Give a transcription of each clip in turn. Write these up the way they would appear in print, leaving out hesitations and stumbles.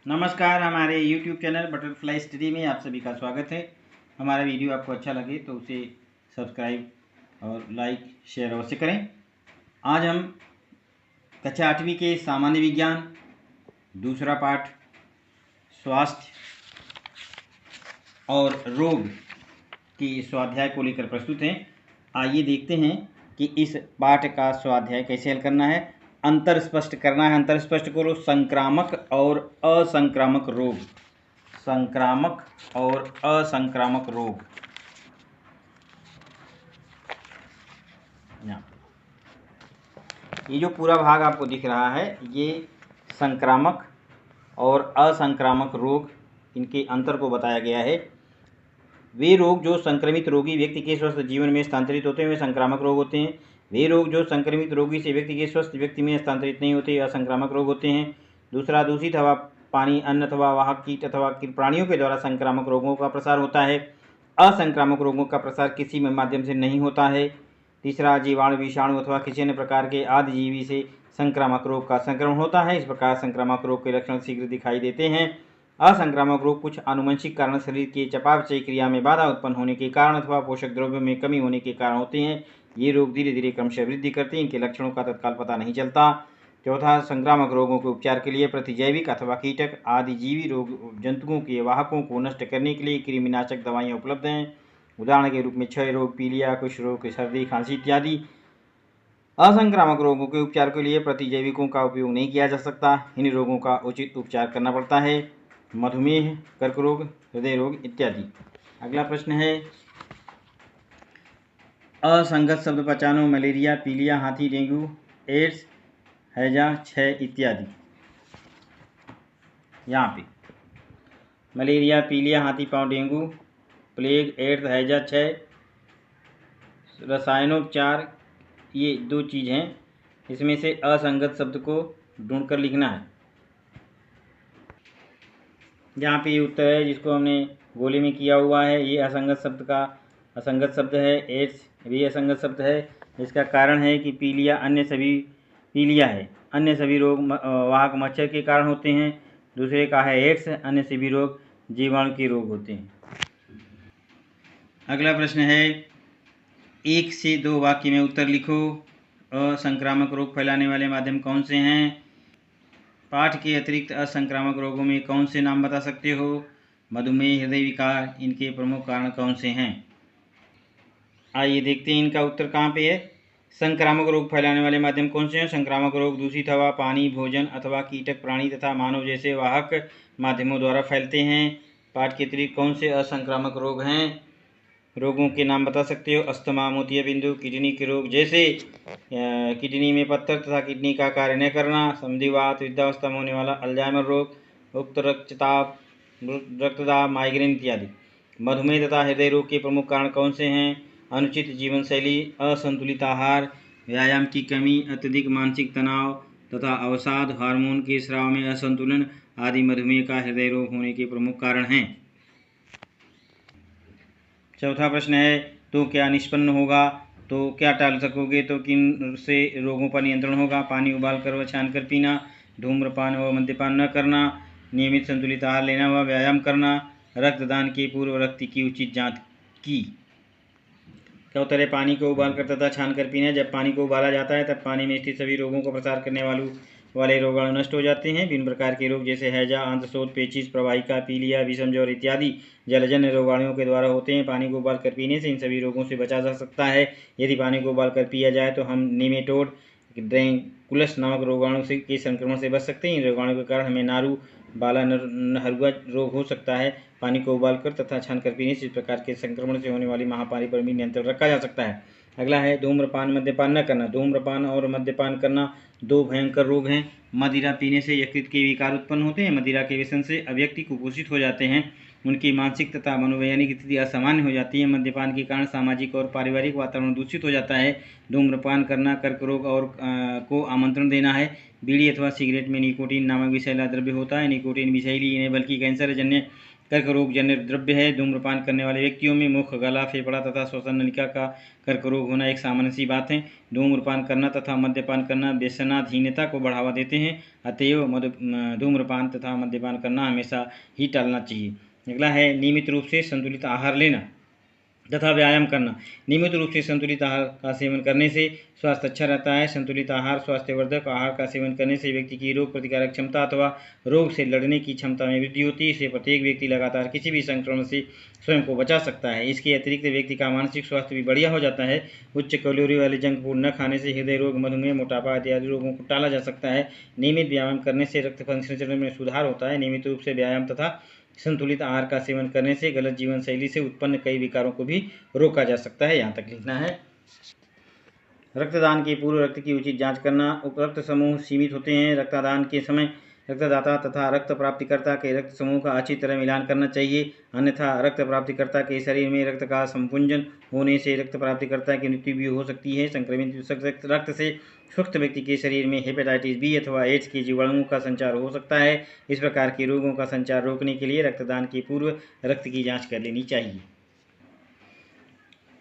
नमस्कार, हमारे YouTube channel butterfly study में आप सभी का स्वागत है। हमारा वीडियो आपको अच्छा लगे तो उसे सब्सक्राइब और लाइक शेयर अवश्य करें। आज हम कक्षा 8वीं के सामान्य विज्ञान दूसरा पाठ स्वास्थ्य और रोग की स्वाध्याय को लेकर प्रस्तुत हैं। आइए देखते हैं कि इस पाठ का स्वाध्याय कैसे हल करना है। अंतर स्पष्ट करना है। अंतर स्पष्ट करो। संक्रामक और असंक्रामक रोग। संक्रामक और असंक्रामक रोग। ये जो पूरा भाग आपको दिख रहा है ये संक्रामक और असंक्रामक रोग, इनके अंतर को बताया गया है। वे रोग जो संक्रमित रोगी व्यक्ति के स्वस्थ जीवन में स्थानांतरित होते हैं वे संक्रामक रोग होते हैं। वे रोग जो संक्रमित रोगी से व्यक्ति के स्वस्थ व्यक्ति में स्थानांतरित नहीं होते असंक्रामक रोग होते हैं। दूसरा, दूषित हवा, पानी, अन्न अथवा वाहक कीट अथवा प्राणियों के द्वारा संक्रामक रोगों का प्रसार होता है। असंक्रामक रोगों का प्रसार किसी माध्यम से नहीं होता है। तीसरा, जीवाणु, विषाणु अथवा किसी अन्य प्रकार के आदिजीवी से संक्रामक रोग का संक्रमण होता है। इस प्रकार संक्रामक रोग के लक्षण शीघ्र दिखाई देते हैं। असंक्रामक रोग कुछ आनुवंशिक कारण, शरीर के चयापचय क्रिया में बाधा उत्पन्न होने के कारण अथवा पोषक द्रव्यों में कमी होने के कारण होते हैं। ये रोग धीरे धीरे क्रमशः वृद्धि करते हैं। इनके लक्षणों का तत्काल पता नहीं चलता। चौथा, संक्रामक रोगों के उपचार के लिए प्रतिजैविक अथवा कीटक आदि जीवी रोग जंतुओं के वाहकों को नष्ट करने के लिए कृमिनाशक दवाइयाँ उपलब्ध हैं। उदाहरण के रूप में क्षय रोग, पीलिया, कुष्ठ रोग, सर्दी, खांसी इत्यादि। असंक्रामक रोगों के उपचार के लिए प्रतिजैविकों का उपयोग नहीं किया जा सकता। इन रोगों का उचित उपचार करना पड़ता है। मधुमेह, कर्क रोग, हृदय रोग इत्यादि। अगला प्रश्न है, असंगत शब्द पहचानो। मलेरिया, पीलिया, हाथी, डेंगू, एड्स, हैजा, क्षय इत्यादि। यहाँ पे मलेरिया, पीलिया, हाथी पांव, डेंगू, प्लेग, एड्स, हैजा, क्षय, रसायनोपचार, ये दो चीज़ हैं। इसमें से असंगत शब्द को ढूंढकर लिखना है। यहाँ पे ये उत्तर है जिसको हमने गोले में किया हुआ है। ये असंगत शब्द है। एड्स भी असंगत शब्द है। इसका कारण है कि पीलिया अन्य सभी रोग वाहक मच्छर के कारण होते हैं। दूसरे का है एड्स, अन्य सभी रोग जीवाणु के रोग होते हैं। अगला प्रश्न है, 1 से 2 वाक्य में उत्तर लिखो। असंक्रामक रोग फैलाने वाले माध्यम कौन से हैं? पाठ के अतिरिक्त असंक्रामक रोगों में कौन से नाम बता सकते हो? मधुमेह, हृदय विकार, इनके प्रमुख कारण कौन से हैं? आइए देखते हैं इनका उत्तर कहाँ पे है। संक्रामक रोग फैलाने वाले माध्यम कौन से हैं? संक्रामक रोग दूषित हवा, पानी, भोजन अथवा कीटक, प्राणी तथा मानव जैसे वाहक माध्यमों द्वारा फैलते हैं। पाठ के अतिरिक्त कौन से असंक्रामक रोग हैं? रोगों के नाम बता सकते हो। अस्थमा, मोतियाबिंदु, किडनी के रोग जैसे किडनी में पत्थर तथा किडनी का कार्य न करना, संधिवात, वृद्धावस्था में होने वाला अल्जाइमर रोग, उक्त रक्तदाब, माइग्रेन इत्यादि। मधुमेह तथा हृदय रोग के प्रमुख कारण कौन से हैं? अनुचित जीवन शैली, असंतुलित आहार, व्यायाम की कमी, अत्यधिक मानसिक तनाव तथा अवसाद, हार्मोन के स्राव में असंतुलन आदि मधुमेह का हृदय रोग होने के प्रमुख कारण हैं। चौथा प्रश्न है, तो क्या निष्पन्न होगा? तो क्या टाल सकोगे? तो किन से रोगों पर नियंत्रण होगा? पानी उबाल कर व छान कर पीना, धूम्रपान व मद्यपान न करना, नियमित संतुलित आहार लेना व व्यायाम करना, रक्तदान के पूर्व रक्त की उचित जांच की। क्या उत्तर है? पानी को उबाल कर तथा छान कर पीना। जब पानी को उबाला जाता है तब पानी में स्थित सभी रोगों का प्रसार करने वाले रोगाणु नष्ट हो जाते हैं। विभिन्न प्रकार के रोग जैसे हैजा, आंत्रशोथ, पेचिश, प्रवाहिका, पीलिया, विषम ज्वर इत्यादि जलजन्य रोगाणुओं के द्वारा होते हैं। पानी को उबाल कर पीने से इन सभी रोगों से बचा जा सकता है। यदि पानी को उबाल कर पिया जाए तो हम निमेटोड, ड्रैकुलस नामक रोगाणु के संक्रमण से बच सकते हैं। इन रोगाणु के कारण हमें नारू, बाला, नहरुआ रोग हो सकता है। पानी को उबालकर तथा छानकर पीने से इस प्रकार के संक्रमण से होने वाली महामारी पर भी नियंत्रण रखा जा सकता है। अगला है, धूम्रपान, मद्यपान न करना। धूम्रपान और मद्यपान करना दो भयंकर रोग हैं। मदिरा पीने से यकृत के विकार उत्पन्न होते हैं। मदिरा के व्यसन से व्यक्ति कुपोषित हो जाते हैं। उनकी मानसिक तथा मनोवैज्ञानिक स्थिति असामान्य हो जाती है। मद्यपान के कारण सामाजिक और पारिवारिक वातावरण दूषित हो जाता है। धूम्रपान करना कर्क रोग और को आमंत्रण देना है। बीड़ी अथवा सिगरेट में निकोटीन नामक विषैला द्रव्य होता है। निकोटीन विषैली नहीं बल्कि कैंसर जन्य कर्क रोग जन्य द्रव्य है। धूम्रपान करने वाले व्यक्तियों में मुख, गला, फेफड़ा तथा श्वसन नलिका का कर्क रोग होना एक सामान्य सी बात है। धूम्रपान करना तथा मद्यपान करना व्यसनाधीनता को बढ़ावा देते हैं, अतएव धूम्रपान तथा मद्यपान करना हमेशा ही टालना चाहिए। अगला है नियमित रूप से संतुलित आहार लेना तथा व्यायाम करना। नियमित रूप से संतुलित आहार का सेवन करने से स्वास्थ्य अच्छा रहता है। संतुलित आहार, स्वास्थ्यवर्धक आहार का सेवन करने से व्यक्ति की रोग प्रतिकारक क्षमता अथवा रोग से लड़ने की क्षमता में वृद्धि होती है। इससे प्रत्येक व्यक्ति लगातार किसी भी संक्रमण से स्वयं को बचा सकता है। इसके अतिरिक्त व्यक्ति का मानसिक स्वास्थ्य भी बढ़िया हो जाता है। उच्च कैलोरी वाले जंक फूड न खाने से हृदय रोग, मधुमेह, मोटापा इत्यादि रोगों को टाला जा सकता है। नियमित व्यायाम करने से रक्त संचरण में सुधार होता है। नियमित रूप से व्यायाम तथा संतुलित आहार का सेवन करने से गलत जीवन शैली से उत्पन्न कई विकारों को भी रोका जा सकता है। यहाँ तक लिखना है। रक्तदान के पूर्व रक्त की उचित जांच करना। उपरोक्त समूह सीमित होते हैं। रक्तदान के समय रक्तदाता तथा रक्त प्राप्तिकर्ता के रक्त समूह का अच्छी तरह मिलान करना चाहिए, अन्यथा रक्त प्राप्तिकर्ता के शरीर में रक्त का संपुंजन होने से रक्त प्राप्तिकर्ता की मृत्यु भी हो सकती है। संक्रमित रक्त से स्वस्थ व्यक्ति के शरीर में हेपेटाइटिस बी अथवा एड्स के जीवाणुओं का संचार हो सकता है। इस प्रकार के रोगों का संचार रोकने के लिए रक्तदान के पूर्व रक्त की जाँच कर लेनी चाहिए।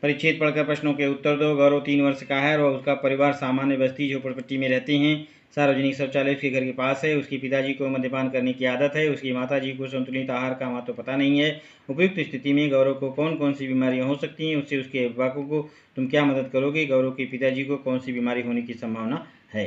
परिच्छेद पढ़कर प्रश्नों के उत्तर दो। गौरव 3 वर्ष का है और उसका परिवार सामान्य बस्ती झोपड़पट्टी में रहते हैं। सार्वजनिक शौचालय उसके घर के पास है। उसके पिताजी को मद्यपान करने की आदत है। उसकी माताजी को संतुलित आहार का महत्व पता नहीं है। उपयुक्त स्थिति में गौरव को कौन कौन सी बीमारियां हो सकती हैं, उससे उसके अभिभावकों को तुम क्या मदद करोगे? गौरव के पिताजी को कौन सी बीमारी होने की संभावना है?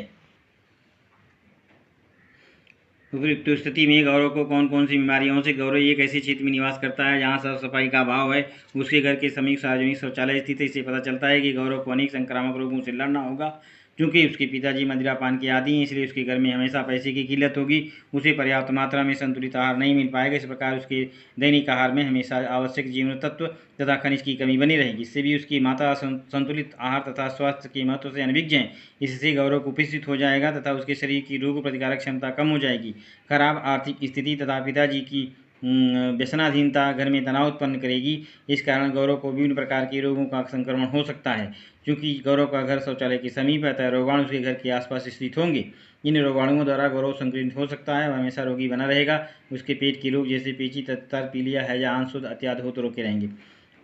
उपयुक्त स्थिति में गौरव को कौन कौन सी बीमारियों से गौरव एक ऐसे क्षेत्र में निवास करता है जहां साफ सफाई का अभाव है। उसके घर के समीप सार्वजनिक शौचालय स्थित है। इससे पता चलता है कि गौरव को अनेक संक्रामक रोगों से लड़ना होगा। क्योंकि उसके पिताजी मदिरापान के आदी हैं, इसलिए उसके घर में हमेशा पैसे की किल्लत होगी। उसे पर्याप्त मात्रा में संतुलित आहार नहीं मिल पाएगा। इस प्रकार उसके दैनिक आहार में हमेशा आवश्यक जीवन तत्व तथा खनिज की कमी बनी रहेगी। इससे भी उसकी माता संतुलित आहार तथा स्वास्थ्य के महत्व से अनभिज्ञ हैं। इससे गौरव कुपोषित हो जाएगा तथा उसके शरीर की रोग प्रतिकारक क्षमता कम हो जाएगी। खराब आर्थिक स्थिति तथा पिताजी की व्यसनाधीनता घर में तनाव उत्पन्न करेगी। इस कारण गौरव को विभिन्न प्रकार के रोगों का संक्रमण हो सकता है। क्योंकि गौरव का घर शौचालय के समीप है, अतः रोगाणु उसके घर के आसपास स्थित होंगे। इन रोगाणुओं द्वारा गौरव संक्रमित हो सकता है। वह हमेशा रोगी बना रहेगा। उसके पेट के रोग जैसे पेची, तत्तर, पीलिया, हैजा, आंसुद इत्यादि होते रोके रहेंगे।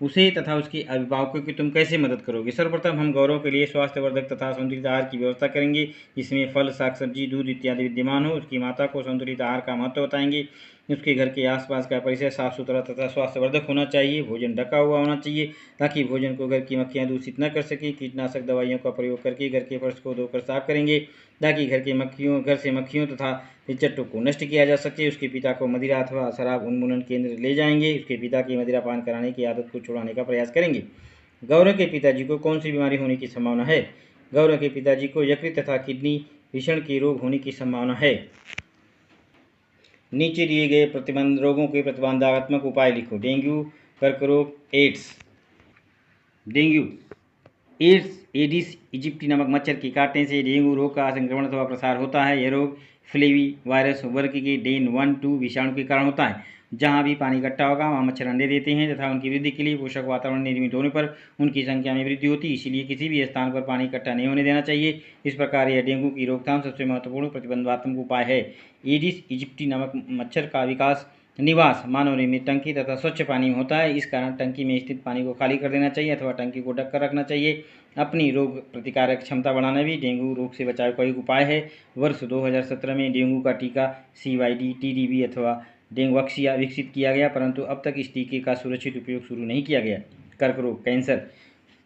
उसे तथा उसके अभिभावकों की तुम कैसे मदद करोगे? सर्वप्रथम हम गौरव के लिए स्वास्थ्यवर्धक तथा संतुलित आहार की व्यवस्था करेंगे, जिसमें फल, साग सब्जी, दूध इत्यादि विद्यमान हो। उसकी माता को संतुलित आहार का महत्व बताएंगे। उसके घर के आसपास का परिसर साफ सुथरा तथा स्वास्थ्यवर्धक होना चाहिए। भोजन ढका हुआ होना चाहिए ताकि भोजन को घर की मक्खियाँ दूषित न कर सके। कीटनाशक दवाइयों का प्रयोग करके घर के फर्श को धोकर साफ करेंगे ताकि घर से मक्खियों तथा चट्टों को नष्ट किया जा सके। उसके पिता को मदिरा अथवा शराब उन्मूलन केंद्र ले जाएंगे। उसके पिता की मदिरा पान कराने की आदत को छुड़ाने का प्रयास करेंगे। गौरव के पिताजी को कौन सी बीमारी होने की संभावना है? गौरव के पिताजी को यकृत तथा किडनी भीषण के रोग होने की संभावना है। नीचे दिए गए रोगों के प्रतिबंधात्मक उपाय लिखो। डेंगू, कर्क रोग, AIDS. Dengue, AIDS Aedes aegypti नामक मच्छर के काटने से डेंगू रोग का संक्रमण अथवा प्रसार होता है। यह रोग फ्लेवी वायरस वर्ग के डेन 1-2 विषाणु के कारण होता है। जहाँ भी पानी इकट्ठा होगा वहाँ मच्छर अंडे देते हैं तथा उनकी वृद्धि के लिए पोषक वातावरण निर्मित होने पर उनकी संख्या में वृद्धि होती है। इसीलिए किसी भी स्थान पर पानी इकट्ठा नहीं होने देना चाहिए। इस प्रकार यह डेंगू की रोकथाम सबसे महत्वपूर्ण प्रतिबंधात्मक उपाय है। एडिस इजिप्टी नामक मच्छर का निवास मानव निर्मित टंकी तथा स्वच्छ पानी में होता है। इस कारण टंकी में स्थित पानी को खाली कर देना चाहिए अथवा टंकी को ढककर रखना चाहिए। अपनी रोग प्रतिकारक क्षमता बढ़ाना भी डेंगू रोग से बचाव का एक उपाय है। वर्ष 2017 में डेंगू का टीका CYD, TDB अथवा डेंगुवक्सिया विकसित किया गया, परंतु अब तक इस टीके का सुरक्षित उपयोग शुरू नहीं किया गया। कर्क रोग, कैंसर।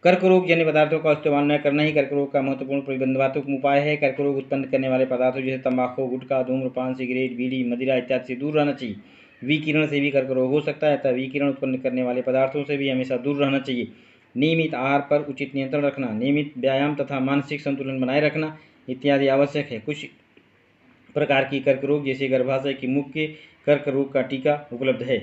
कर्क रोग जन्य पदार्थों का इस्तेमाल न करना ही कर्क रोग का महत्वपूर्ण प्रतिबंधात्मक उपाय है। कर्क रोग उत्पन्न करने वाले पदार्थों जैसे तंबाकू, गुटखा, धूम्रपान, सिगरेट, बीड़ी, मदिरा इत्यादि से दूर रहना चाहिए। विकिरण से भी कर्क रोग हो सकता है, अतः विकिरण उत्पन्न करने वाले पदार्थों से भी हमेशा दूर रहना चाहिए। नियमित आहार पर उचित नियंत्रण रखना, नियमित व्यायाम तथा मानसिक संतुलन बनाए रखना इत्यादि आवश्यक है। कुछ प्रकार की कर्क रोग जैसे गर्भाशय की मुख के कर्क रोग का टीका उपलब्ध है।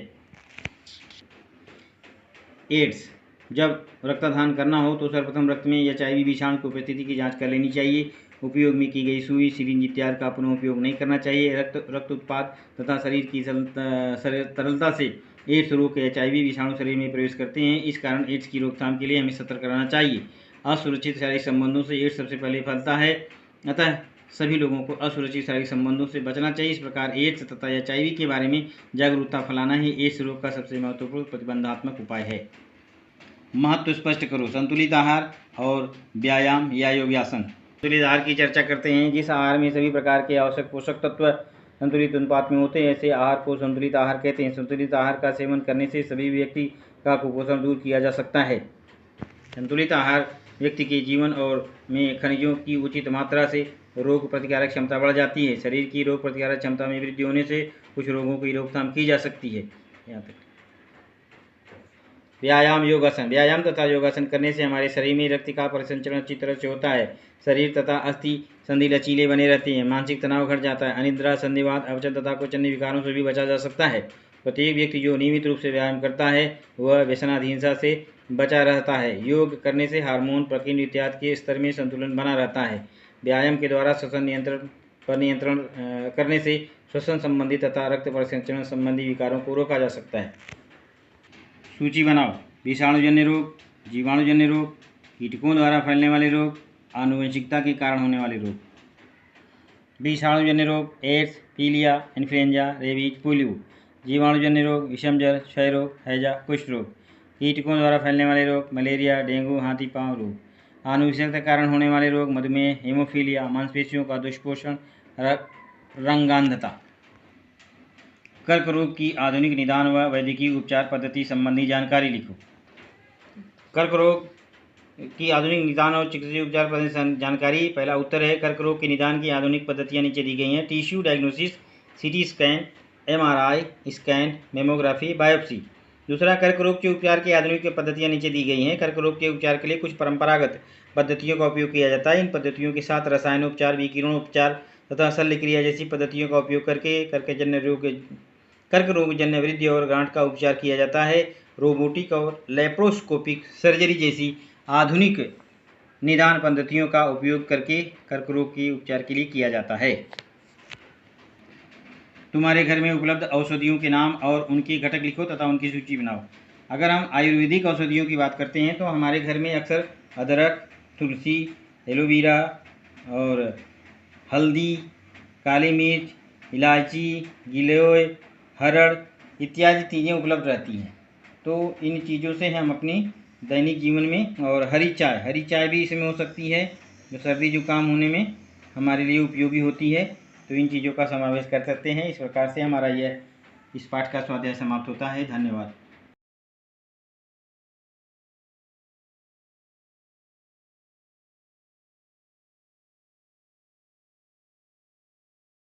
एड्स, जब रक्तदान करना हो तो सर्वप्रथम रक्त में HIV विषाणु की उपस्थिति की जांच कर लेनी चाहिए। उपयोग में की गई सुई, सिरिंज इत्यादि का पुनः उपयोग नहीं करना चाहिए। रक्त उत्पाद तथा शरीर की तरलता से एड्स रोग के HIV विषाणु शरीर में प्रवेश करते हैं। इस कारण एड्स की रोकथाम के लिए हमें सतर्क रहना चाहिए। असुरक्षित शारीरिक संबंधों से एड्स सबसे पहले फैलता है, अतः सभी लोगों को असुरक्षित शारीरिक संबंधों से बचना चाहिए। इस प्रकार एड्स तथा एचआईवी के बारे में जागरूकता फैलाना ही एड्स रोग का सबसे महत्वपूर्ण प्रतिबंधात्मक उपाय है। महत्व स्पष्ट करो। संतुलित आहार और व्यायाम या योगासन। संतुलित आहार की चर्चा करते हैं। जिस आहार में सभी प्रकार के आवश्यक पोषक तत्व संतुलित अनुपात में होते हैं, ऐसे आहार को संतुलित आहार कहते हैं। संतुलित आहार का सेवन करने से सभी व्यक्ति का कुपोषण दूर किया जा सकता है। संतुलित आहार व्यक्ति के जीवन और में खनिजों की उचित मात्रा से रोग प्रतिकारक क्षमता बढ़ जाती है। शरीर की रोग प्रतिकारक क्षमता में वृद्धि होने से कुछ रोगों की रोकथाम की जा सकती है। यहाँ तक व्यायाम योगासन। व्यायाम तथा योगासन करने से हमारे शरीर में रक्त का परिसंचरण अच्छी तरह से होता है। शरीर तथा अस्थि संधि लचीले बने रहते हैं। मानसिक तनाव घट जाता है। अनिद्रा, संधिवात, अवचल तथा कुछ अन्य विकारों से भी बचा जा सकता है। प्रत्येक व्यक्ति जो नियमित रूप से व्यायाम करता है वह व्यसनाधीनता से बचा रहता है। योग करने से हार्मोन, प्रकीर्णन इत्यादि के स्तर में संतुलन बना रहता है। व्यायाम के द्वारा श्वसन नियंत्रण करने से श्वसन संबंधी तथा रक्त परिसंचरण संबंधी विकारों को रोका जा सकता है। सूची बनाओ। विषाणुजन्य रोग, जीवाणुजन्य रोग, कीटकों द्वारा फैलने वाले रोग, आनुवंशिकता के कारण होने वाले रोग। विषाणुजन्य रोग एड्स, पीलिया, इन्फ्लुएंजा, रेबीज, पोलियो। जीवाणुजन्य रोग विषम ज्वर, क्षय रोग, हैजा, कुष्ठ रोग। कीटकों द्वारा फैलने वाले रोग मलेरिया, डेंगू, हाथी पांव रोग। आनुवंशिकता के कारण होने वाले रोग मधुमेह, हेमोफीलिया, मांसपेशियों का दुष्पोषण, रंगांधता। कर्क रोग की आधुनिक निदान व वैद्यकीय उपचार पद्धति संबंधी जानकारी लिखो। कर्क रोग की आधुनिक निदान और चिकित्सीय उपचार पद्धति जानकारी। पहला उत्तर है, कर्क रोग के निदान की आधुनिक पद्धतियाँ नीचे दी गई हैं। Tissue diagnosis, CT scan, MRI scan, mammography, biopsy. दूसरा, कर्क रोग के उपचार की आधुनिक पद्धतियाँ नीचे दी गई हैं। कर्क रोग के उपचार के लिए कुछ परंपरागत पद्धतियों का उपयोग किया जाता है। इन पद्धतियों के साथ रसायनोपचार, विकिरणोपचार तथा शल्य क्रिया जैसी पद्धतियों का उपयोग करके कर्क रोगजन्य वृद्धि और गांठ का उपचार किया जाता है। रोबोटिक और लेप्रोस्कोपिक सर्जरी जैसी आधुनिक निदान पद्धतियों का उपयोग करके कर्क रोग के उपचार के लिए किया जाता है। तुम्हारे घर में उपलब्ध औषधियों के नाम और उनके घटक लिखो तथा उनकी सूची बनाओ। अगर हम आयुर्वेदिक औषधियों की बात करते हैं तो हमारे घर में अक्सर अदरक, तुलसी, एलोवेरा और हल्दी, काली मिर्च, इलायची, गिलोय, हरड़ इत्यादि चीज़ें उपलब्ध रहती हैं। तो इन चीज़ों से हम अपनी दैनिक जीवन में, और हरी चाय भी इसमें हो सकती है जो सर्दी जुकाम होने में हमारे लिए उपयोगी होती है। तो इन चीज़ों का समावेश कर सकते हैं। इस प्रकार से हमारा यह इस पाठ का स्वाध्याय समाप्त होता है। धन्यवाद।